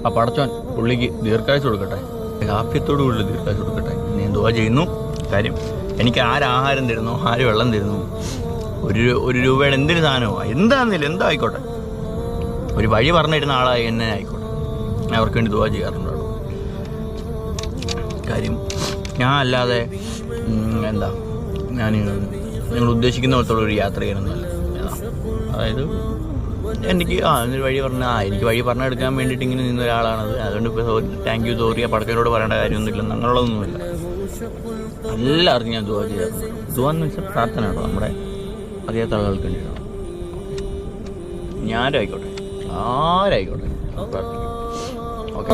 ആ പടച്ചോൻ പുള്ളിക്ക് ദീർഘായുസ് കൊടുക്കട്ടെ, ആഫ്യത്തോടു കൂടി ദീർഘായുസ് കൊടുക്കട്ടെ. ഞാൻ ദുആ ചെയ്യുന്നു. കാര്യം എനിക്ക് ആരാഹാരം തരുന്നു, ആര് വെള്ളം തരുന്നു, ഒരു രൂപയുടെ എന്തൊരു സാധനമോ എന്താണെന്നില്ല, എന്തോ ആയിക്കോട്ടെ, ഒരു വഴി പറഞ്ഞു തരുന്ന ആളായി എന്നെ ആയിക്കോട്ടെ, ഞാൻ അവർക്ക് വേണ്ടി ദുആ ചെയ്യാറുണ്ട്. കാര്യം ഞാൻ അല്ലാതെ എന്താ നിങ്ങൾ ഉദ്ദേശിക്കുന്ന പോലത്തുള്ള ഒരു യാത്ര ചെയ്യണമെന്നല്ല. അതായത് എനിക്ക് എന്നൊരു വഴി എനിക്ക് വഴി പറഞ്ഞെടുക്കാൻ വേണ്ടിയിട്ട് ഇങ്ങനെ നിന്ന ഒരാളാണത്. അതുകൊണ്ട് ഇപ്പോൾ താങ്ക് യു സോറി പടച്ചവരോട് പറയേണ്ട കാര്യമൊന്നുമില്ല, അങ്ങനെയുള്ളതൊന്നുമില്ല. എല്ലാവർക്കും ഞാൻ ദുആ ചെയ്യാറുണ്ട്. ദുആ എന്ന് വെച്ചാൽ പ്രാർത്ഥന കേട്ടോ, നമ്മുടെ അറിയാത്ത ആളുകൾക്ക് വേണ്ടിയിട്ടാണ്. ഞാനും ആയിക്കോട്ടെ, ആരായിക്കോട്ടെ പ്രാർത്ഥിക്കും. ഓക്കെ.